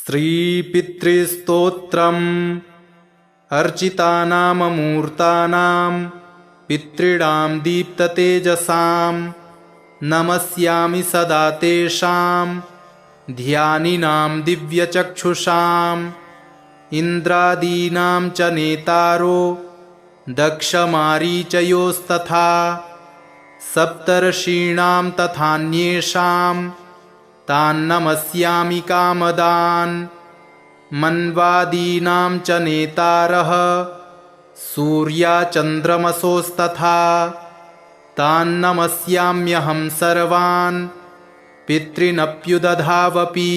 श्रीपितृस्तोत्रम् अर्चितानाममूर्तानां पितॄणां दीप्ततेजसां नमस्यामि सदा तेषां ध्यानिनां दिव्यचक्षुषाम् इन्द्रादीनां च नेतारो दक्षमारीचयोस्तथा सप्तर्षीणां तथान्येषां तान्नमस्यामि कामदान् मन्वादीनां च नेतारः सूर्याचन्द्रमसोस्तथा तान्नमस्याम्यहं सर्वान् पितॄनप्युदधावपि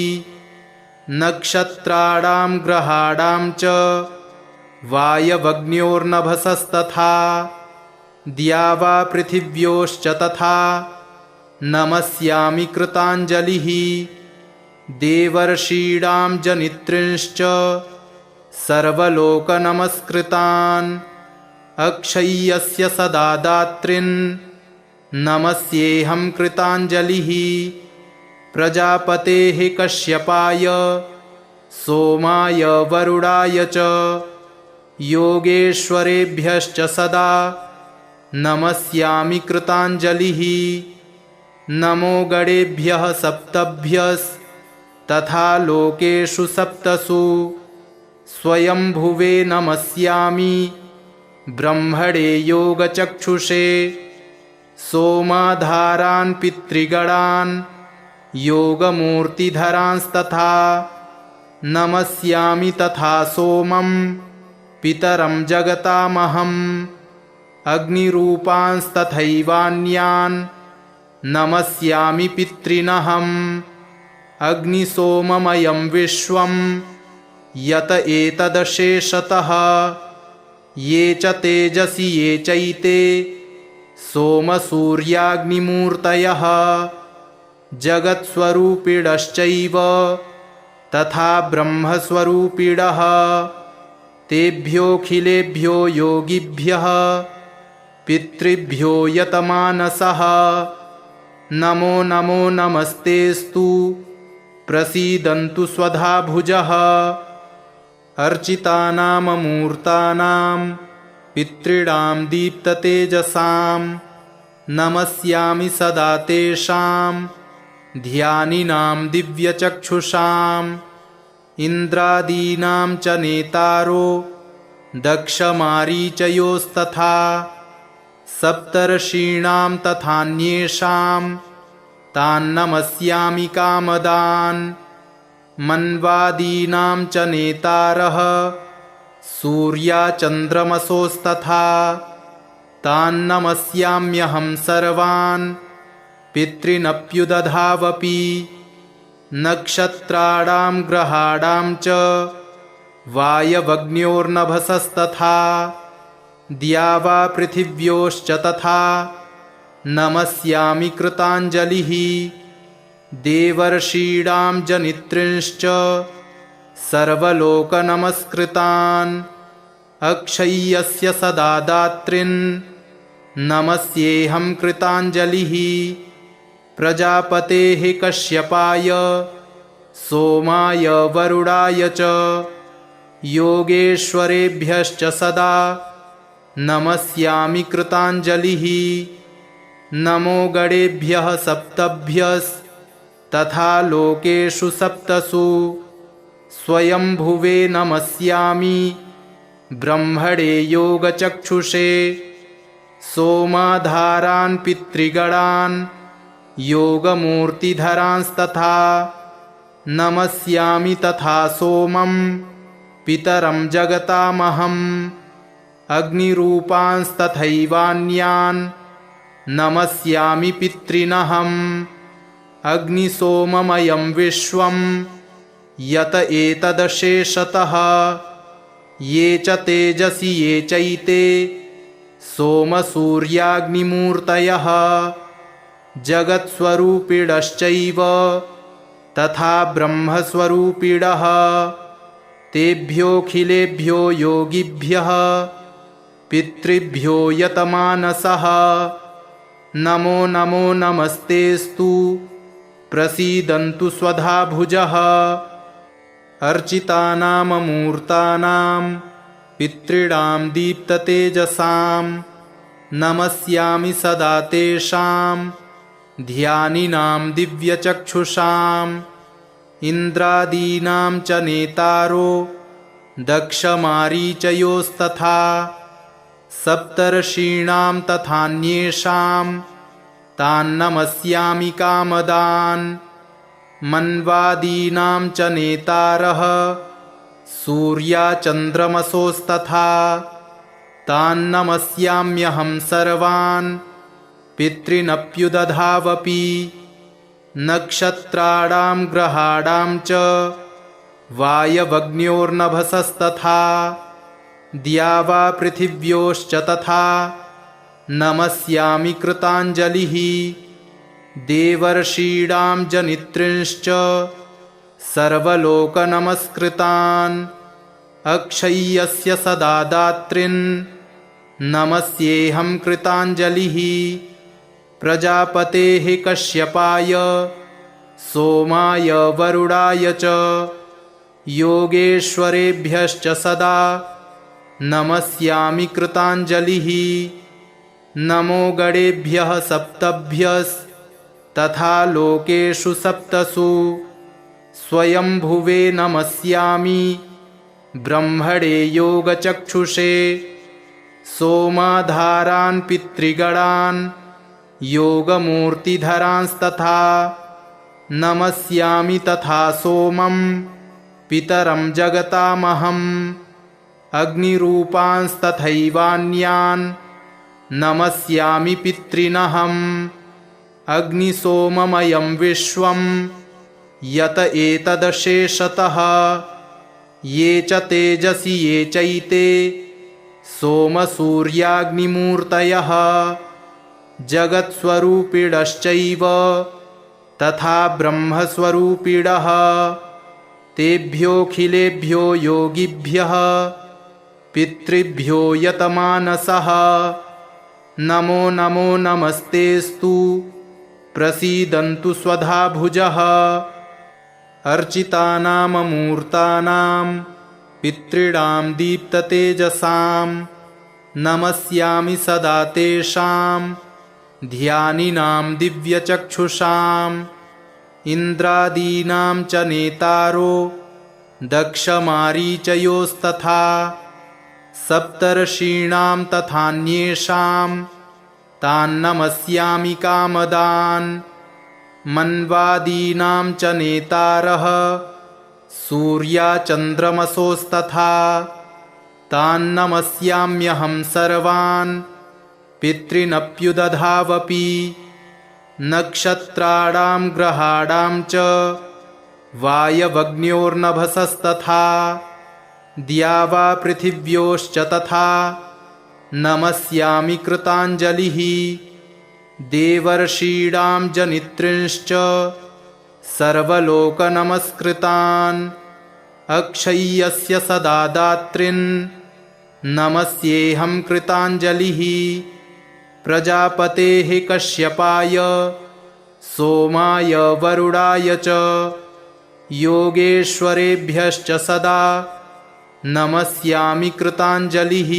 नक्षत्राणां ग्रहाणां च वायवग्न्योर्नभसस्तथा द्यावा पृथिव्योश्च तथा नमस्यामि कृताञ्जलिः देवर्षीणां जनित्रींश्च सर्वलोकनमस्कृतान् अक्षय्यस्य सदा दात्रीन् नमस्येऽहं कृताञ्जलिः प्रजापतेः कश्यपाय सोमाय वरुणाय च योगेश्वरेभ्यश्च सदा नमस्यामि कृताञ्जलिः नमो गणेभ्यः सप्तभ्यस्तथा लोकेषु सप्तसु स्वयंभुवे नमस्यामि ब्रह्मणे योगचक्षुषे सोमाधारान् पितृगणान् योगमूर्तिधरांस्तथा नमस्यामि तथा सोमं पितरं जगतामहम् अग्निरूपांस्तथैवान्यान् नमस्यामि पितॄनहम् अग्निसोममयं विश्वं यत एतदशेषतः ये च तेजसि ये चैते सोमसूर्याग्निमूर्तयः जगत्स्वरूपिणश्चैव तथा ब्रह्मस्वरूपिणः तेभ्योऽखिलेभ्यो योगिभ्यः पितृभ्यो यतमानसः नमो नमो नमस्तेस्तु प्रसीदन्तु स्वधा भुजः अर्चितानाममूर्तानां पितॄणां दीप्ततेजसां नमस्यामि सदा तेषां ध्यानिनां दिव्यचक्षुषाम् इन्द्रादीनां च नेतारो दक्षमारीचयोस्तथा सप्तर्षीणां तथान्येषां तान्नमस्यामि कामदान् मन्वादीनां च नेतारः सूर्याचन्द्रमसोस्तथा तान्नमस्याम्यहं सर्वान् पितॄनप्युदधावपि नक्षत्राणां ग्रहाणां च वायवग्न्योर्नभसस्तथा द्यावा पृथिव्योश्च तथा नमस्यामि कृताञ्जलिः देवर्षीणां जनित्रींश्च सर्वलोकनमस्कृतान् अक्षय्यस्य सदा दात्रीन् नमस्येऽहं कृताञ्जलिः प्रजापतेः कश्यपाय सोमाय वरुणाय च योगेश्वरेभ्यश्च सदा नमस्यामि कृताञ्जलिः नमो गणेभ्यः सप्तभ्यस्तथा लोकेषु सप्तसु स्वयंभुवे नमस्यामि ब्रह्मणे योगचक्षुषे सोमाधारान् पितृगणान् योगमूर्तिधरांस्तथा नमस्यामि तथा सोमं पितरं जगतामहम् अग्निरूपांस्तथैवान्यान् नमस्यामि पितॄनहम् अग्निसोममयं विश्वं यत एतदशेषतः ये च तेजसि ये चैते सोमसूर्याग्निमूर्तयः जगत्स्वरूपिणश्चैव तथा ब्रह्मस्वरूपिणः तेभ्योऽखिलेभ्यो योगिभ्यः पितृभ्यो यतमानसः नमो नमो नमस्तेस्तु प्रसीदन्तु स्वधा भुजः अर्चितानाममूर्तानां पितॄणां दीप्ततेजसां नमस्यामि सदा तेषां ध्यानिनां दिव्यचक्षुषाम् इन्द्रादीनां च नेतारो दक्षमारीचयोस्तथा सप्तर्षीणां तथान्येषां तान्नमस्यामि कामदान् मन्वादीनां च नेतारः सूर्याचन्द्रमसोस्तथा तान्नमस्याम्यहं सर्वान् पितॄनप्युदधावपि नक्षत्राणां ग्रहाणां च वायवग्न्योर्नभसस्तथा द्यावा पृथिव्योश्च तथा नमस्यामि कृताञ्जलिः देवर्षीणां जनित्रींश्च सर्वलोकनमस्कृतान् अक्षय्यस्य सदा दातॄन् नमस्येऽहं कृताञ्जलिः प्रजापतेः कश्यपाय सोमाय वरुणाय च योगेश्वरेभ्यश्च सदा नमस्यामि कृताञ्जलिः नमो गणेभ्यः सप्तभ्यस्तथा लोकेषु सप्तसु स्वयंभुवे नमस्यामि ब्रह्मणे योगचक्षुषे सोमाधारान् पितृगणान् योगमूर्तिधरांस्तथा नमस्यामि तथा सोमं पितरं जगतामहम् अग्निरूपांस्तथैवान्यान् नमस्यामि पितॄनहम् अग्निसोममयं विश्वं यत एतदशेषतः ये च तेजसि ये चैते सोमसूर्याग्निमूर्तयः जगत्स्वरूपिणश्चैव तथा ब्रह्मस्वरूपिणः तेभ्योऽखिलेभ्यो योगिभ्यः पितृभ्यो यतमानसः नमो नमो नमस्तेस्तु प्रसीदन्तु स्वधा भुजः अर्चितानाममूर्तानां पितॄणां दीप्ततेजसां नमस्यामि सदा तेषां ध्यानिनां दिव्यचक्षुषाम् इन्द्रादीनां च नेतारो दक्षमारीचयोस्तथा सप्तर्षीणां तथान्येषां तान्नमस्यामि कामदान् मन्वादीनां च नेतारः सूर्याचन्द्रमसोस्तथा तान्नमस्याम्यहं सर्वान् पितॄनप्युदधावपि नक्षत्राणां ग्रहाणां च वायवग्न्योर्नभसस्तथा द्यावा पृथिव्योश्च तथा नमस्यामि कृताञ्जलिः देवर्षीणां जनित्रींश्च सर्वलोकनमस्कृतान् अक्षय्यस्य सदा दातॄन् नमस्येऽहं कृताञ्जलिः प्रजापतेः कश्यपाय सोमाय वरुणाय च योगेश्वरेभ्यश्च सदा नमस्यामि कृताञ्जलिः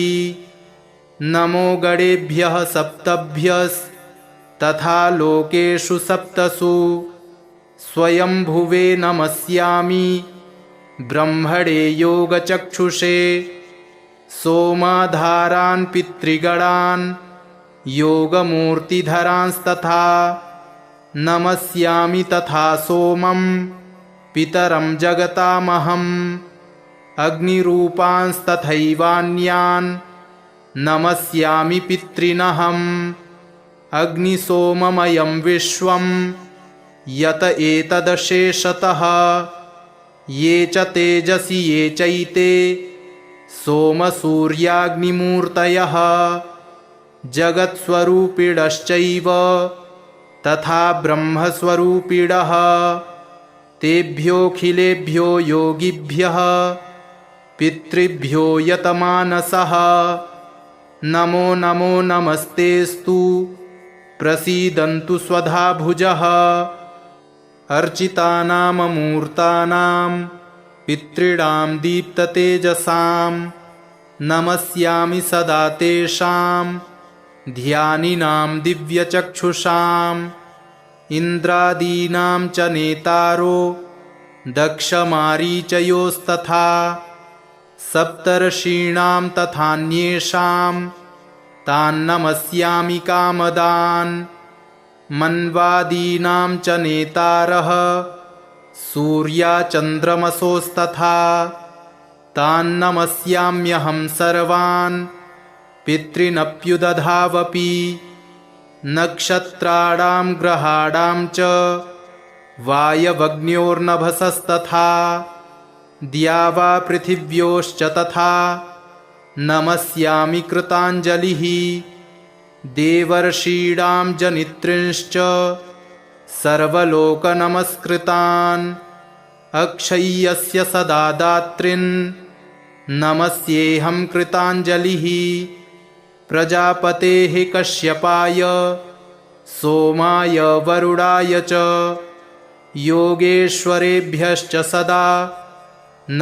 नमो गणेभ्यः सप्तभ्यस्तथा लोकेषु सप्तसु स्वयंभुवे नमस्यामि ब्रह्मणे योगचक्षुषे सोमाधारान् पितृगणान् योगमूर्तिधरांस्तथा नमस्यामि तथा सोमं पितरं जगतामहम् अग्निरूपांस्तथैवान्यान् नमस्यामि पितॄनहम् अग्निसोममयं विश्वं यत एतदशेषतः ये च तेजसि ये चैते सोमसूर्याग्निमूर्तयः जगत्स्वरूपिणश्चैव तथा ब्रह्मस्वरूपिणः तेभ्योऽखिलेभ्यो योगिभ्यः पितृभ्यो यतमानसः नमो नमो नमस्तेस्तु प्रसीदन्तु स्वधा भुजः अर्चितानाममूर्तानां पितॄणां दीप्ततेजसां नमस्यामि सदा तेषां ध्यानिनां दिव्यचक्षुषाम् इन्द्रादीनां च नेतारो दक्षमारीचयोस्तथा सप्तर्षीणां तथान्येषां तान्नमस्यामि कामदान् मन्वादीनां च नेतारः सूर्याचन्द्रमसोस्तथा तान्नमस्याम्यहं सर्वान् पितॄनप्युदधावपि नक्षत्राणां ग्रहाणां च वायवग्न्योर्नभसस्तथा द्यावा पृथिव्योश्च तथा नमस्यामि कृताञ्जलिः देवर्षीणां जनित्रींश्च सर्वलोकनमस्कृतान् अक्षय्यस्य सदा दात्रीन् नमस्येऽहं कृताञ्जलिः प्रजापतेः कश्यपाय सोमाय वरुणाय च योगेश्वरेभ्यश्च सदा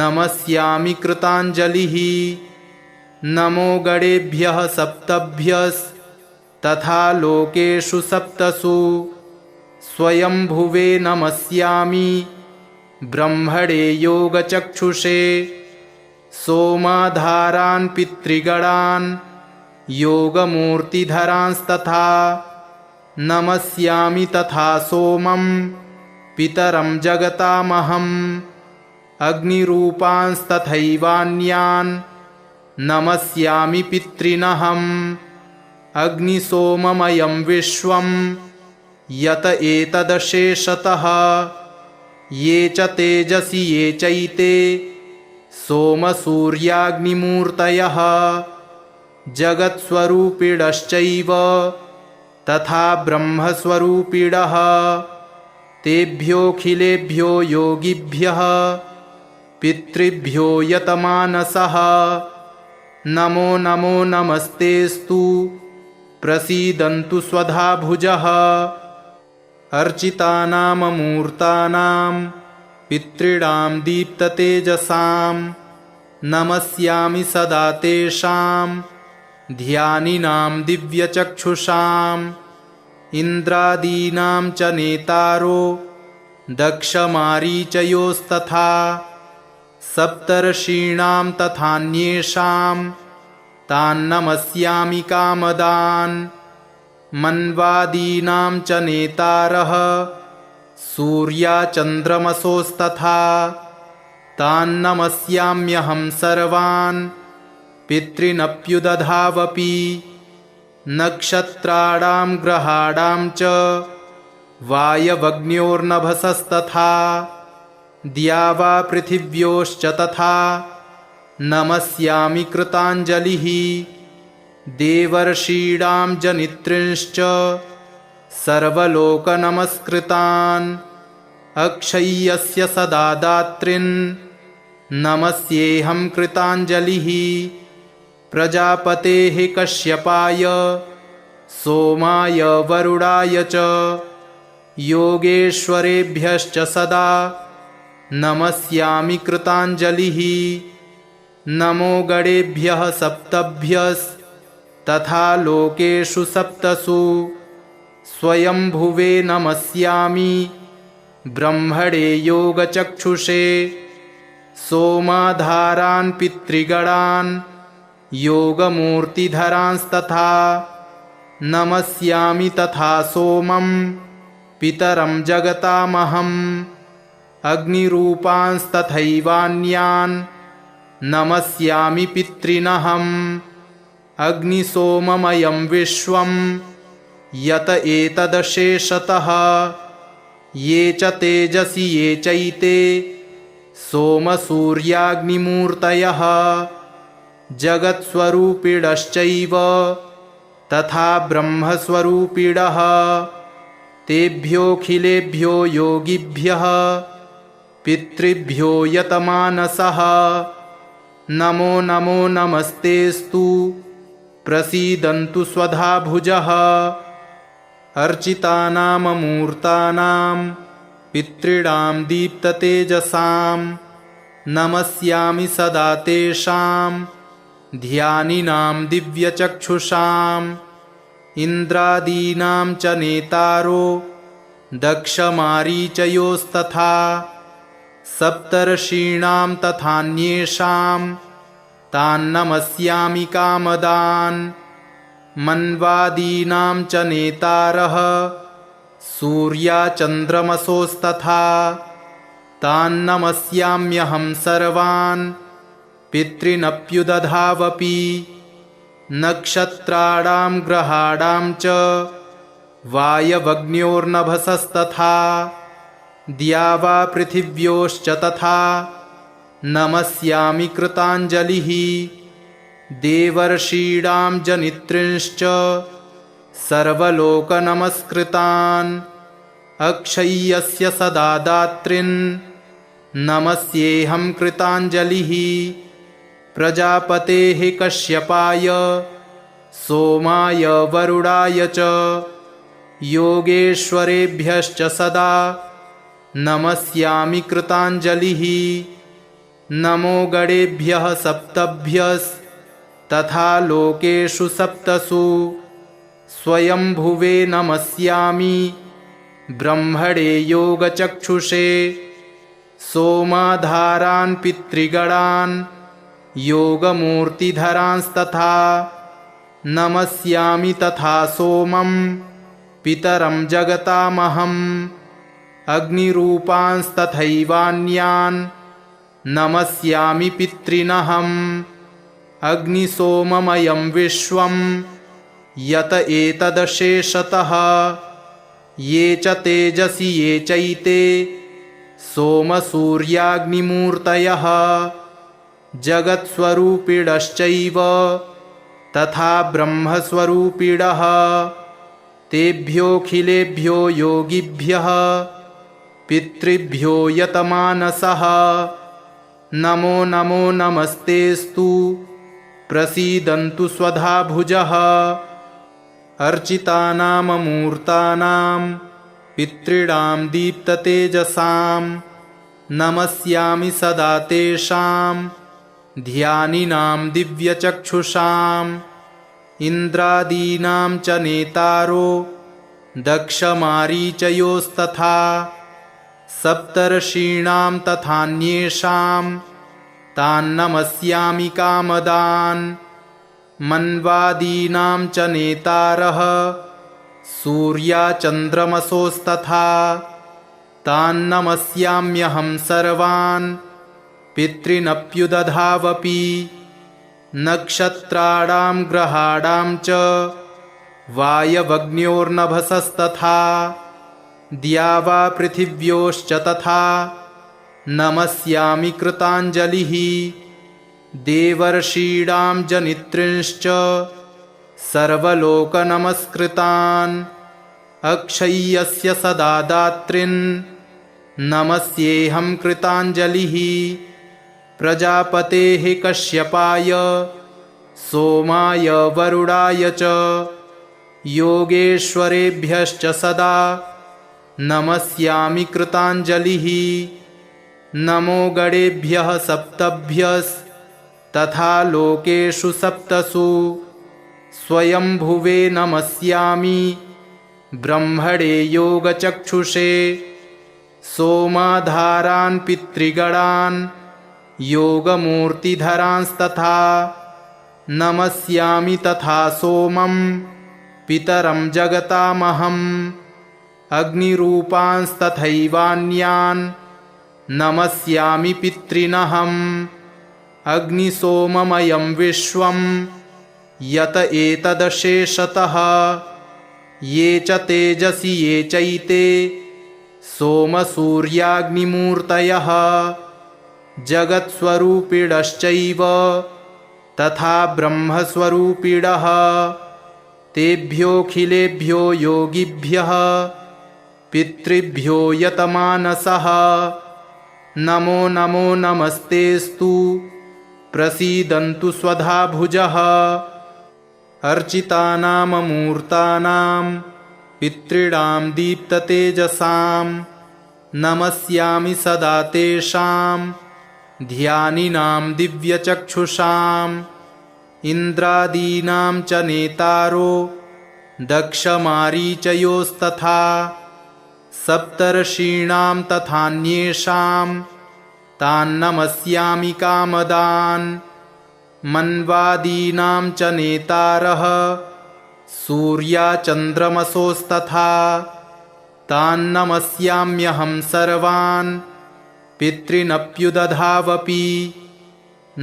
नमस्यामि कृताञ्जलिः नमो गणेभ्यः सप्तभ्यस्तथा लोकेषु सप्तसु स्वयंभुवे नमस्यामि ब्रह्मणे योगचक्षुषे सोमाधारान् पितृगणान् योगमूर्तिधरांस्तथा नमस्यामि तथा सोमं पितरं जगतामहम् अग्निरूपांस्तथैवान्यान् नमस्यामि पितॄनहम् अग्निसोममयं विश्वं यत एतदशेषतः ये च तेजसि ये चैते सोमसूर्याग्निमूर्तयः जगत्स्वरूपिणश्चैव तथा ब्रह्मस्वरूपिणः तेभ्योऽखिलेभ्यो योगिभ्यः पितृभ्यो यतमानसः नमो नमो नमस्तेस्तु प्रसीदन्तु स्वधा भुजः अर्चितानाममूर्तानां पितॄणां दीप्ततेजसां नमस्यामि सदा तेषां ध्यानिनां दिव्यचक्षुषाम् इन्द्रादीनां च नेतारो दक्षमारीचयोस्तथा सप्तर्षीणां तथान्येषां तान्नमस्यामि कामदान् मन्वादीनां च नेतारः सूर्याचन्द्रमसोस्तथा तान्नमस्याम्यहं सर्वान् पितॄनप्युदधावपि नक्षत्राणां ग्रहाणां च वायवग्न्योर्नभसस्तथा द्यावा पृथिव्योश्च तथा नमस्यामि कृताञ्जलिः देवर्षीणां जनित्रींश्च सर्वलोकनमस्कृतान् अक्षय्यस्य सदा दात्रीन् नमस्येऽहं कृताञ्जलिः प्रजापतेः कश्यपाय सोमाय वरुणाय च योगेश्वरेभ्यश्च सदा नमस्यामि कृताञ्जलिः नमो गणेभ्यः सप्तभ्यस्तथा लोकेषु सप्तसु स्वयंभुवे नमस्यामि ब्रह्मणे योगचक्षुषे सोमाधारान् पितृगणान् योगमूर्तिधरांस्तथा नमस्यामि तथा सोमं पितरं जगतामहम् अग्निरूपांस्तथैवान्यान् नमस्यामि पितॄनहम् अग्निसोममयं विश्वं यत एतदशेषतः ये च तेजसि ये चैते सोमसूर्याग्निमूर्तयः जगत्स्वरूपिणश्चैव तथा ब्रह्मस्वरूपिणः तेभ्योऽखिलेभ्यो योगिभ्यः पितृभ्यो यतमानसः नमो नमो नमस्तेस्तु प्रसीदन्तु स्वधा भुजः अर्चितानाममूर्तानां पितॄणां दीप्ततेजसां नमस्यामि सदा तेषां ध्यानिनां दिव्यचक्षुषाम् इन्द्रादीनां च नेतारो दक्षमारीचयोस्तथा सप्तर्षीणां तथान्येषां तान्नमस्यामि कामदान् मन्वादीनां च नेतारः सूर्याचन्द्रमसोस्तथा तान्नमस्याम्यहं सर्वान् पितॄनप्युदधावपि नक्षत्राणां ग्रहाणां च वायवग्न्योर्नभसस्तथा द्यावा पृथिव्योश्च तथा नमस्यामि कृताञ्जलिः देवर्षीणां जनित्रींश्च सर्वलोकनमस्कृतान् अक्षय्यस्य सदा दात्रीन् नमस्येऽहं कृताञ्जलिः प्रजापतेः कश्यपाय सोमाय वरुणाय च योगेश्वरेभ्यश्च सदा नमस्यामि कृताञ्जलिः नमो गणेभ्यः सप्तभ्यस्तथा लोकेषु सप्तसु स्वयंभुवे नमस्यामि ब्रह्मणे योगचक्षुषे सोमाधारान् पितृगणान् योगमूर्तिधरांस्तथा नमस्यामि तथा सोमं पितरं जगतामहम् अग्निरूपांस्तथैवान्यान् नमस्यामि पितॄनहम् अग्निसोममयं विश्वं यत एतदशेषतः ये च तेजसि ये चैते सोमसूर्याग्निमूर्तयः जगत्स्वरूपिणश्चैव तथा ब्रह्मस्वरूपिणः तेभ्योऽखिलेभ्यो योगिभ्यः पितृभ्यो यतमानसः नमो नमो नमस्तेस्तु प्रसीदन्तु स्वधा भुजः अर्चितानाममूर्तानां पितॄणां दीप्ततेजसां नमस्यामि सदा तेषां ध्यानिनां दिव्यचक्षुषाम् इन्द्रादीनां च नेतारो दक्षमारीचयोस्तथा सप्तर्षीणां तथान्येषां तान्नमस्यामि कामदान् मन्वादीनां च नेतारः सूर्याचन्द्रमसोस्तथा तान्नमस्याम्यहं सर्वान् पितॄनप्युदधावपि नक्षत्राणां ग्रहाणां च वायवग्न्योर्नभसस्तथा द्यावा पृथिव्योश्च तथा नमस्यामि कृताञ्जलिः देवर्षीणां जनित्रींश्च सर्वलोकनमस्कृतान् अक्षय्यस्य सदा दात्रीन् नमस्येऽहं कृताञ्जलिः प्रजापतेः कश्यपाय सोमाय वरुणाय च योगेश्वरेभ्यश्च सदा नमस्यामि कृताञ्जलिः नमो गणेभ्यः सप्तभ्यस्तथा लोकेषु सप्तसु स्वयंभुवे नमस्यामि ब्रह्मणे योगचक्षुषे सोमाधारान् पितृगणान् योगमूर्तिधरांस्तथा नमस्यामि तथा सोमं पितरं जगतामहम् अग्निरूपांस्तथैवान्यान् नमस्यामि पितॄनहम् अग्निसोममयं विश्वं यत एतदशेषतः ये च तेजसि ये चैते सोमसूर्याग्निमूर्तयः जगत्स्वरूपिणश्चैव तथा ब्रह्मस्वरूपिणः तेभ्योऽखिलेभ्यो योगिभ्यः पितृभ्यो यतमानसः नमो नमो नमस्तेस्तु प्रसीदन्तु स्वधा भुजः अर्चितानाममूर्तानां पितॄणां दीप्ततेजसां नमस्यामि सदा तेषां ध्यानिनां दिव्यचक्षुषाम् इन्द्रादीनां च नेतारो दक्षमारीचयोस्तथा सप्तर्षीणां तथान्येषां तान्नमस्यामि कामदान् मन्वादीनां च नेतारः सूर्याचन्द्रमसोस्तथा तान्नमस्याम्यहं सर्वान् पितॄनप्युदधावपि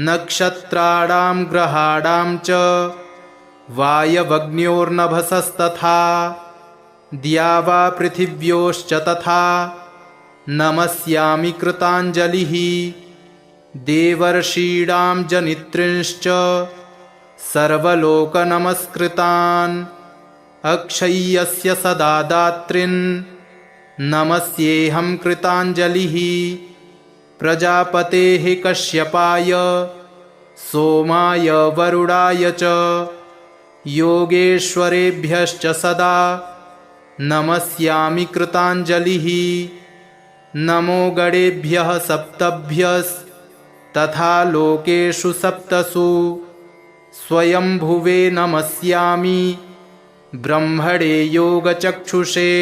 नक्षत्राणां ग्रहाणां च वायवग्न्योर्नभसस्तथा द्यावा पृथिव्योश्च तथा नमस्यामि कृताञ्जलिः देवर्षीणां जनित्रिंश्च सर्वलोकनमस्कृतान् अक्षय्यस्य सदा दात्रीन् नमस्येऽहं कृताञ्जलिः प्रजापतेः कश्यपाय सोमाय वरुणाय च योगेश्वरेभ्यश्च सदा नमस्यामि कृताञ्जलिः नमो गणेभ्यः सप्तभ्यस्तथा लोकेषु सप्तसु स्वयंभुवे नमस्यामि ब्रह्मणे योगचक्षुषे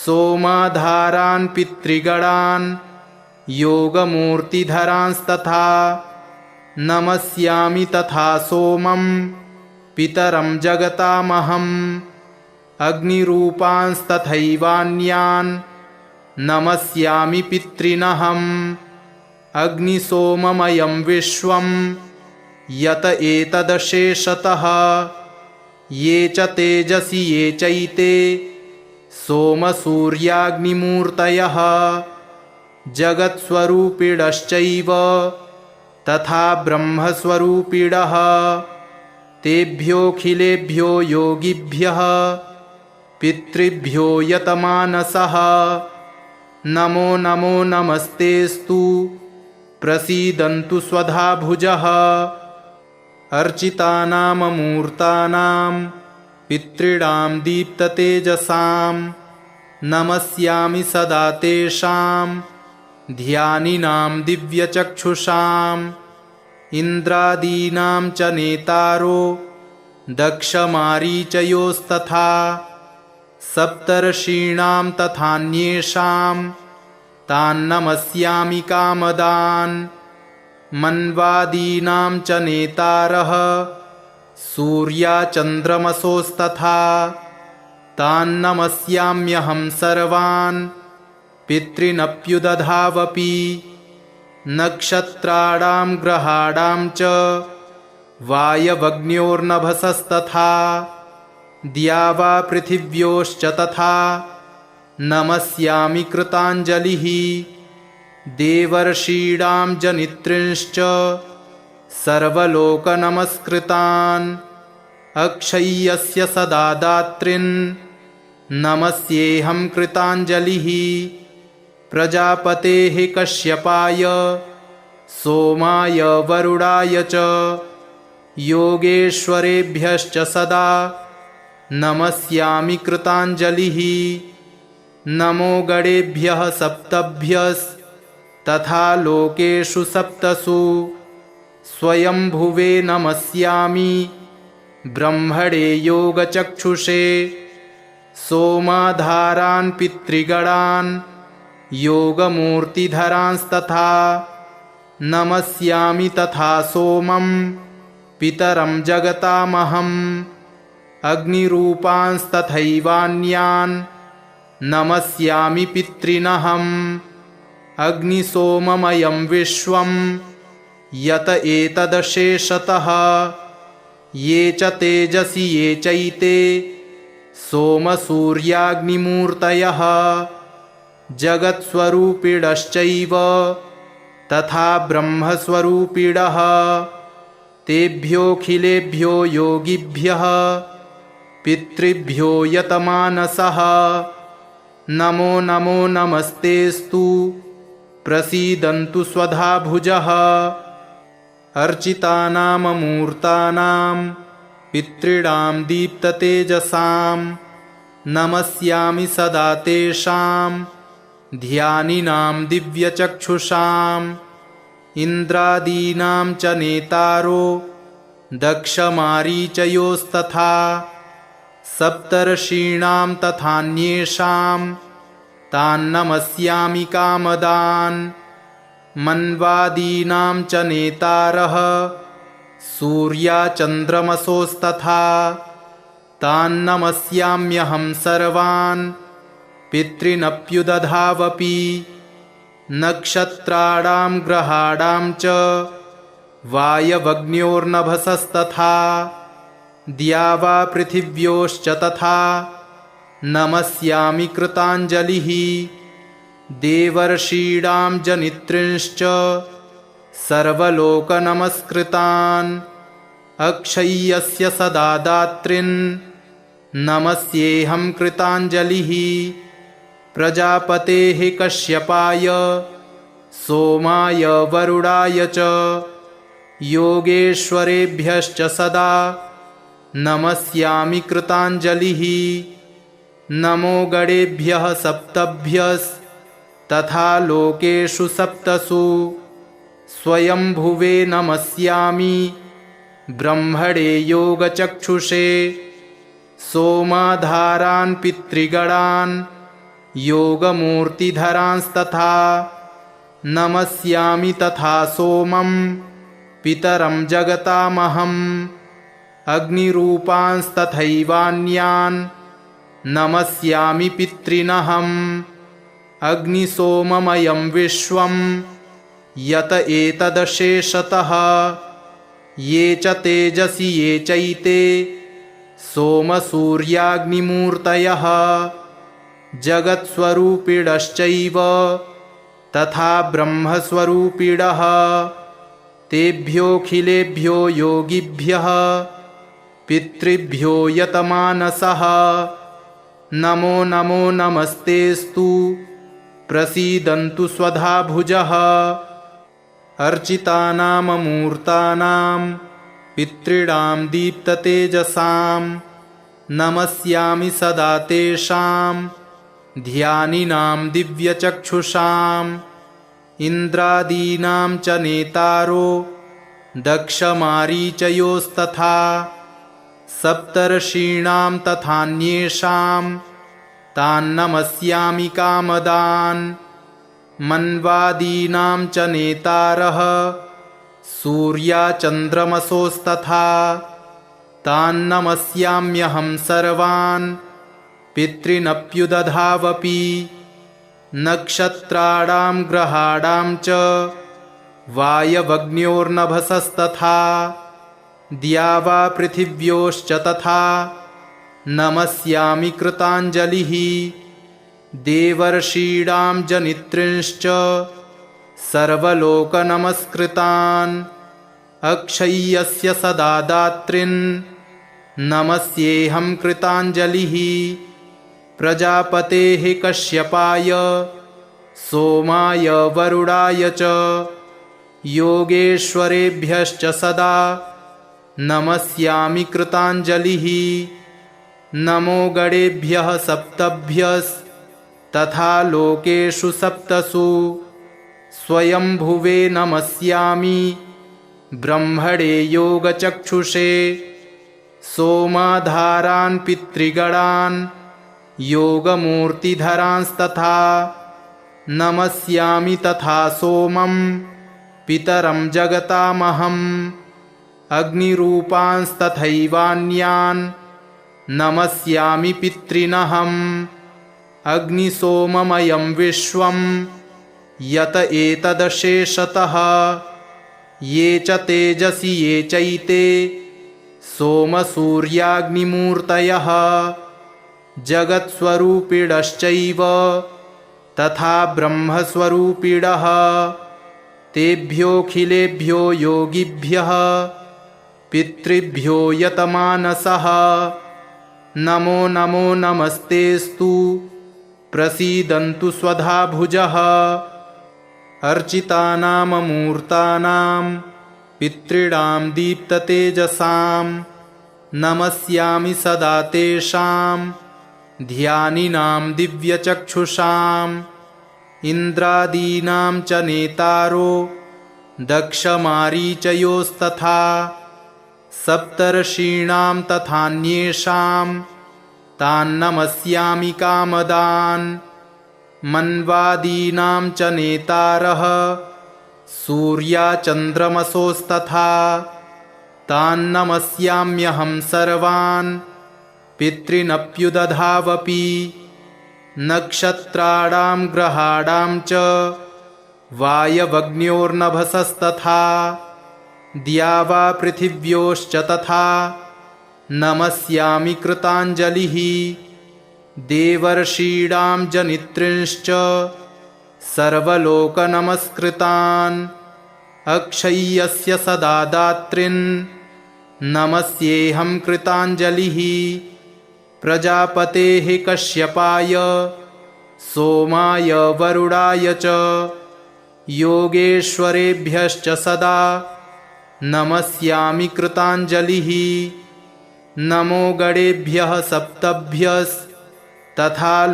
सोमाधारान् पितृगणान् योगमूर्तिधरांस्तथा नमस्यामि तथा सोमं पितरं जगतामहम् अग्निरूपांस्तथैवान्यान् नमस्यामि पितॄनहम् अग्निसोममयं विश्वं यत एतदशेषतः ये च तेजसि ये चैते सोमसूर्याग्निमूर्तयः जगत्स्वरूपिणश्चैव तथा ब्रह्मस्वरूपिणः तेभ्योऽखिलेभ्यो योगिभ्यः पितृभ्यो यतमानसः नमो नमो नमस्तेस्तु प्रसीदन्तु स्वधा भुजः अर्चितानाममूर्तानां पितॄणां दीप्ततेजसां नमस्यामि सदा तेषां ध्यानिनां दिव्यचक्षुषाम् इन्द्रादीनां च नेतारो दक्षमारीचयोस्तथा सप्तर्षीणां तथान्येषां तान्नमस्यामि कामदान् मन्वादीनां च नेतारः सूर्याचन्द्रमसोस्तथा तान्नमस्याम्यहं सर्वान् पितॄनप्युदधावपि नक्षत्राणां ग्रहाणां च वायवग्न्योर्नभसस्तथा द्यावा पृथिव्योश्च तथा नमस्यामि कृताञ्जलिः देवर्षीणां जनित्रिंश्च सर्वलोकनमस्कृतान् अक्षय्यस्य सदा दात्रीन् नमस्येऽहं कृताञ्जलिः प्रजापतेः कश्यपाय सोमाय वरुणाय च योगेश्वरेभ्यश्च सदा नमस्यामि कृताञ्जलिः नमो गणेभ्यः सप्तभ्यस्तथा लोकेषु सप्तसु स्वयंभुवे नमस्यामि ब्रह्मणे योगचक्षुषे सोमाधारान् पितृगणान् योगमूर्तिधरांस्तथा नमस्यामि तथा सोमं पितरं जगतामहम् अग्निरूपांस्तथैवान्यान् नमस्यामि पितॄनहम् अग्निसोममयं विश्वं यत एतदशेषतः ये च तेजसि ये चैते सोमसूर्याग्निमूर्तयः जगत्स्वरूपिणश्चैव तथा ब्रह्मस्वरूपिणः तेभ्योऽखिलेभ्यो योगिभ्यः पितृभ्यो यतमानसः नमो नमो नमस्तेस्तु प्रसीदन्तु स्वधा भुजः अर्चितानाममूर्तानां पितॄणां दीप्ततेजसां नमस्यामि सदा तेषां ध्यानिनां दिव्यचक्षुषाम् इन्द्रादीनां च नेतारो दक्षमारीचयोस्तथा सप्तर्षीणां तथान्येषां तान्नमस्यामि कामदान् मन्वादीनां च नेतारः सूर्याचन्द्रमसोस्तथा तान्नमस्याम्यहं सर्वान् पितॄनप्युदधावपि नक्षत्राणां ग्रहाणां च वायवग्न्योर्नभसस्तथा द्यावा पृथिव्योश्च तथा नमस्यामि कृताञ्जलिः देवर्षीणां जनित्रींश्च सर्वलोकनमस्कृतान् अक्षय्यस्य सदा दात्रीन् नमस्येऽहं कृताञ्जलिः प्रजापतेः कश्यपाय सोमाय वरुणाय च योगेश्वरेभ्यश्च सदा नमस्यामि कृताञ्जलिः नमो गणेभ्यः सप्तभ्यस्तथा लोकेषु सप्तसु स्वयंभुवे नमस्यामि ब्रह्मणे योगचक्षुषे सोमाधारान् पितृगणान् योगमूर्तिधरांस्तथा नमस्यामि तथा सोमं पितरं जगतामहम् अग्निरूपांस्तथैवान्यान् नमस्यामि पितॄनहम् अग्निसोममयं विश्वं यत एतदशेषतः ये च तेजसि ये चैते सोमसूर्याग्निमूर्तयः जगत्स्वरूपिणश्चैव तथा ब्रह्मस्वरूपिणः तेभ्योऽखिलेभ्यो योगिभ्यः पितृभ्यो यतमानसः नमो नमो नमस्तेस्तु प्रसीदन्तु स्वधा भुजः अर्चितानाममूर्तानां पितॄणां दीप्ततेजसां नमस्यामि सदा तेषां ध्यानिनां दिव्यचक्षुषाम् इन्द्रादीनां च नेतारो दक्षमारीचयोस्तथा सप्तर्षीणां तथान्येषां तान्नमस्यामि कामदान् मन्वादीनां च नेतारः सूर्याचन्द्रमसोस्तथा तान्नमस्याम्यहं सर्वान् पितॄनप्युदधावपि नक्षत्राणां ग्रहाणां च वायवग्न्योर्नभसस्तथा द्यावा पृथिव्योश्च तथा नमस्यामि कृताञ्जलिः देवर्षीणां जनित्रींश्च सर्वलोकनमस्कृतान् अक्षय्यस्य सदा दात्रीन् नमस्येऽहं कृताञ्जलिः प्रजापतेः कश्यपाय सोमाय वरुणाय च योगेश्वरेभ्यश्च सदा नमस्यामि कृताञ्जलिः नमो गणेभ्यः सप्तभ्यस्तथा लोकेषु सप्तसु स्वयंभुवे नमस्यामि ब्रह्मणे योगचक्षुषे सोमाधारान् पितृगणान् योगमूर्तिधरांस्तथा नमस्यामि तथा सोमं पितरं जगतामहम् अग्निरूपांस्तथैवान्यान् नमस्यामि पितॄनहम् अग्निसोममयं विश्वं यत एतदशेषतः ये च तेजसि ये चैते सोमसूर्याग्निमूर्तयः जगत्स्वरूपिणश्चैव तथा ब्रह्मस्वरूपिणः तेभ्योऽखिलेभ्यो योगिभ्यः पितृभ्यो यतमानसः नमो नमो नमस्तेस्तु प्रसीदन्तु स्वधा भुजः अर्चितानाममूर्तानां पितॄणां दीप्ततेजसां नमस्यामि सदा तेषां ध्यानिनां दिव्यचक्षुषाम् इन्द्रादीनां च नेतारो दक्षमारीचयोस्तथा सप्तर्षीणां तथान्येषां तान्नमस्यामि कामदान् मन्वादीनां च नेतारः सूर्याचन्द्रमसोस्तथा तान्नमस्याम्यहं सर्वान् पितॄनप्युदधावपि नक्षत्राणां ग्रहाणां च वायवग्न्योर्नभसस्तथा द्यावा पृथिव्योश्च तथा नमस्यामि कृताञ्जलिः देवर्षीणां जनित्रींश्च सर्वलोकनमस्कृतान् अक्षय्यस्य सदा दात्रीन् नमस्येऽहं कृताञ्जलिः प्रजापतेः कश्यपाय सोमाय वरुणाय च योगेश्वरेभ्यश्च सदा नमस्यामि कृताञ्जलिः नमो गणेभ्यः सप्तभ्यस्तथा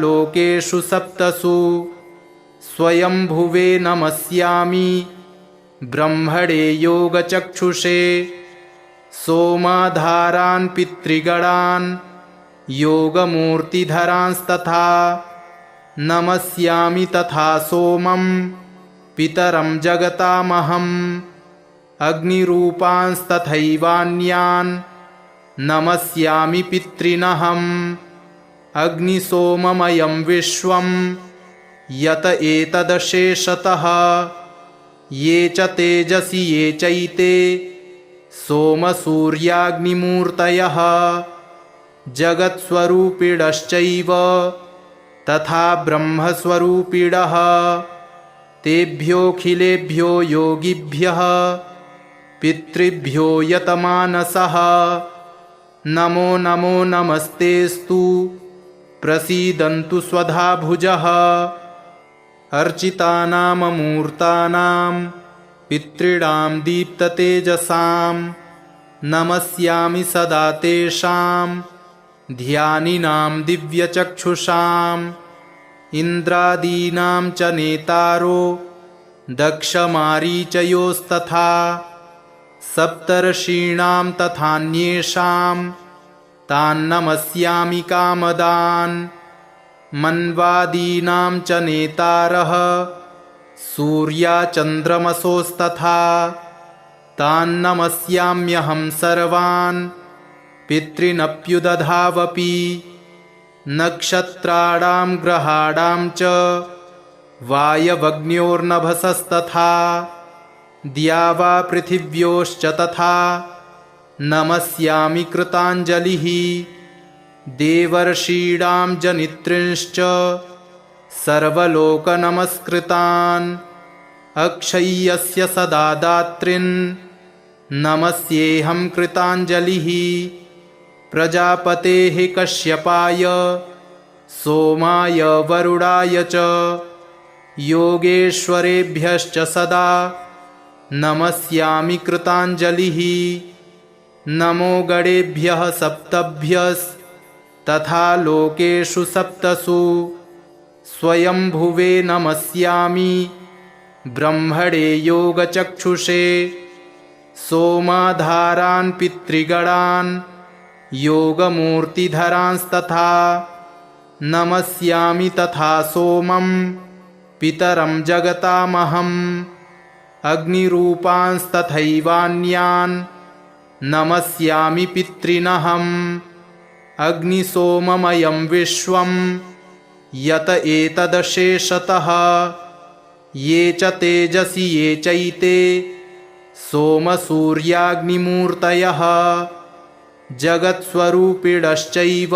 लोकेषु सप्तसु स्वयंभुवे नमस्यामि ब्रह्मणे योगचक्षुषे सोमाधारान् पितृगणान् योगमूर्तिधरांस्तथा नमस्यामि तथा सोमं पितरं जगतामहम् अग्निरूपांस्तथैवान्यान् नमस्यामि पितॄनहम् अग्निसोममयं विश्वं यत एतदशेषतः ये च तेजसि ये चैते सोमसूर्याग्निमूर्तयः जगत्स्वरूपिणश्चैव तथा ब्रह्मस्वरूपिणः तेभ्योऽखिलेभ्यो योगिभ्यः पितृभ्यो यतमानसः नमो नमो नमस्तेस्तु प्रसीदन्तु स्वधा भुजः अर्चितानाममूर्तानां पितॄणां दीप्ततेजसां नमस्यामि सदा तेषां ध्यानिनां दिव्यचक्षुषाम् इन्द्रादीनां च नेतारो दक्षमारीचयोस्तथा सप्तर्षीणां तथान्येषां तान्नमस्यामि कामदान् मन्वादीनां च नेतारः सूर्याचन्द्रमसोस्तथा तान्नमस्याम्यहं सर्वान् पितॄनप्युदधावपि नक्षत्राणां ग्रहाणां च वायवग्न्योर्नभसस्तथा द्यावा पृथिव्योश्च तथा नमस्यामि कृताञ्जलिः देवर्षीणां जनित्रींश्च सर्वलोकनमस्कृतान् अक्षय्यस्य सदा दात्रीन् नमस्येऽहं कृताञ्जलिः प्रजापतेः कश्यपाय सोमाय वरुणाय च योगेश्वरेभ्यश्च सदा नमस्यामि कृताञ्जलिः नमो गणेभ्यः सप्तभ्यस्तथा लोकेषु सप्तसु स्वयंभुवे नमस्यामि ब्रह्मणे योगचक्षुषे सोमाधारान् पितृगणान् योगमूर्तिधरांस्तथा नमस्यामि तथा सोमं पितरं जगतामहम् अग्निरूपांस्तथैवान्यान् नमस्यामि पितॄनहम् अग्निसोममयं विश्वं यत एतदशेषतः ये च तेजसि ये चैते सोमसूर्याग्निमूर्तयः जगत्स्वरूपिणश्चैव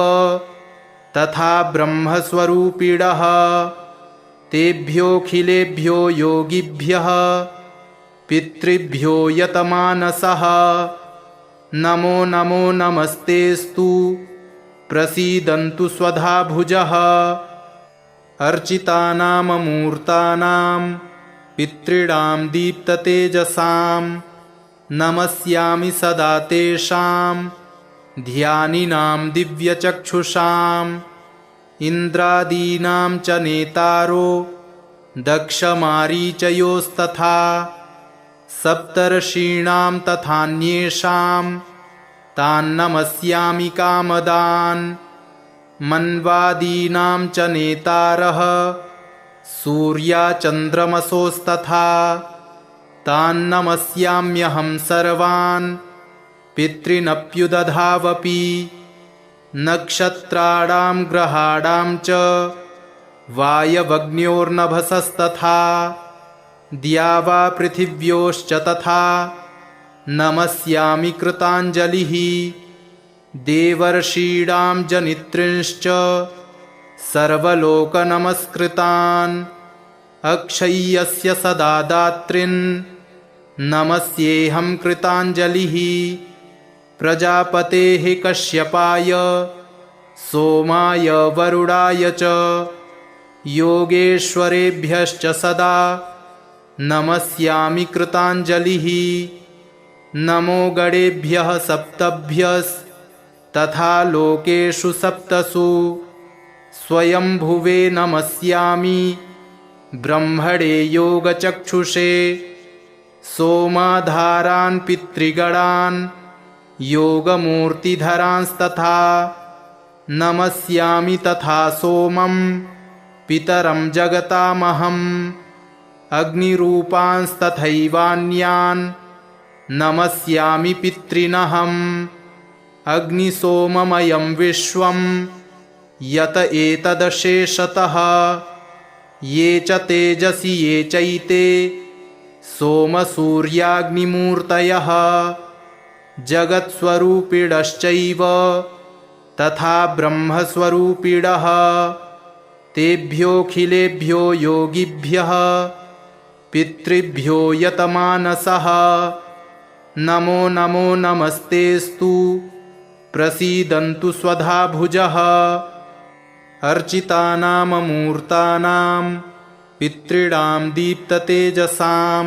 तथा ब्रह्मस्वरूपिणः तेभ्योऽखिलेभ्यो योगिभ्यः पितृभ्यो यतमानसः नमो नमो नमस्तेस्तु प्रसीदन्तु स्वधा भुजः अर्चितानाममूर्तानां पितॄणां दीप्ततेजसां नमस्यामि सदा तेषां ध्यानिनां दिव्यचक्षुषाम् इन्द्रादीनां च नेतारो दक्षमारीचयोस्तथा सप्तर्षीणां तथान्येषां तान्नमस्यामि कामदान् मन्वादीनां च नेतारः सूर्याचन्द्रमसोस्तथा तान्नमस्याम्यहं सर्वान् पितॄनप्युदधावपि नक्षत्राणां ग्रहाणां च वायवग्न्योर्नभसस्तथा द्यावा पृथिव्योश्च तथा नमस्यामि कृताञ्जलिः देवर्षीणां जनित्रींश्च सर्वलोकनमस्कृतान् अक्षय्यस्य सदा दात्रीन् नमस्येऽहं कृताञ्जलिः प्रजापतेः कश्यपाय सोमाय वरुणाय च योगेश्वरेभ्यश्च सदा नमस्यामि कृताञ्जलिः नमो गणेभ्यः सप्तभ्यस्तथा लोकेषु सप्तसु स्वयंभुवे नमस्यामि ब्रह्मणे योगचक्षुषे सोमाधारान् पितृगणान् योगमूर्तिधरांस्तथा नमस्यामि तथा सोमं पितरं जगतामहम् अग्निरूपांस्तथैवान्यान् नमस्यामि पितॄनहम् अग्निसोममयं विश्वं यत एतदशेषतः ये च तेजसि ये चैते सोमसूर्याग्निमूर्तयः जगत्स्वरूपिणश्चैव तथा ब्रह्मस्वरूपिणः तेभ्योऽखिलेभ्यो योगिभ्यः पितृभ्यो यतमानसः नमो नमो नमस्तेस्तु प्रसीदन्तु स्वधा भुजः अर्चितानाममूर्तानां पितॄणां दीप्ततेजसां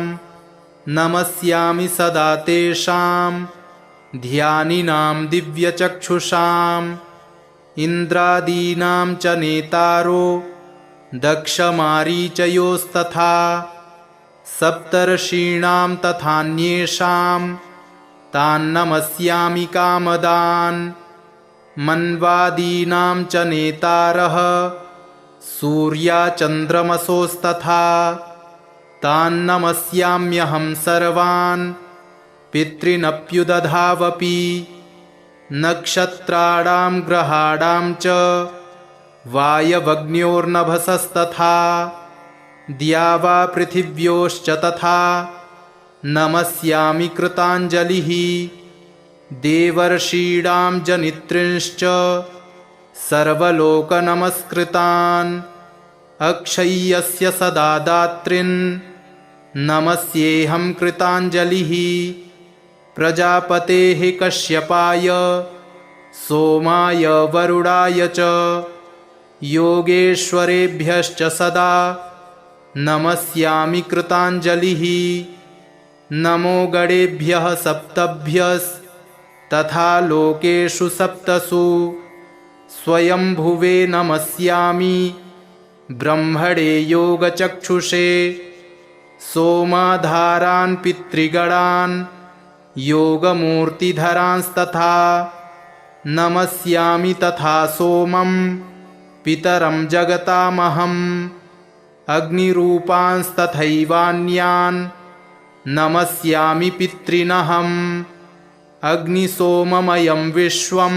नमस्यामि सदा तेषां ध्यानिनां दिव्यचक्षुषाम् इन्द्रादीनां च नेतारो दक्षमारीचयोस्तथा सप्तर्षीणां तथान्येषां तान्नमस्यामि कामदान् मन्वादीनां च नेतारः सूर्याचन्द्रमसोस्तथा तान्नमस्याम्यहं सर्वान् पितॄनप्युदधावपि नक्षत्राणां ग्रहाणां च वायवग्न्योर्नभसस्तथा द्यावा पृथिव्योश्च तथा नमस्यामि कृताञ्जलिः देवर्षीणां जनित्रींश्च सर्वलोकनमस्कृतान् अक्षय्यस्य सदा दात्रीन् नमस्येऽहं कृताञ्जलिः प्रजापतेः कश्यपाय सोमाय वरुणाय च योगेश्वरेभ्यश्च सदा नमस्यामि कृताञ्जलिः नमो गणेभ्यः सप्तभ्यस्तथा लोकेषु सप्तसु स्वयंभुवे नमस्यामि ब्रह्मणे योगचक्षुषे सोमाधारान् पितृगणान् योगमूर्तिधरांस्तथा नमस्यामि तथा सोमं पितरं जगतामहम् अग्निरूपांस्तथैवान्यान् नमस्यामि पितॄनहम् अग्निसोममयं विश्वं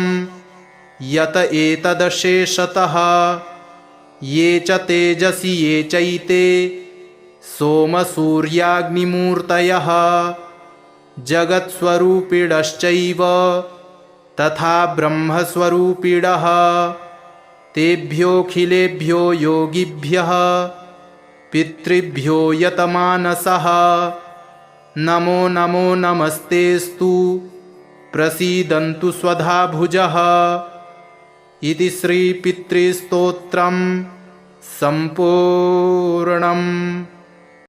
यत एतदशेषतः ये च तेजसि ये चैते सोमसूर्याग्निमूर्तयः जगत्स्वरूपिणश्चैव तथा ब्रह्मस्वरूपिणः तेभ्योऽखिलेभ्यो योगिभ्यः पितृभ्यो यतमानसः नमो नमो नमस्तेस्तु प्रसीदन्तु स्वधा भुजः इति श्रीपितृस्तोत्रम् सम्पूर्णम्।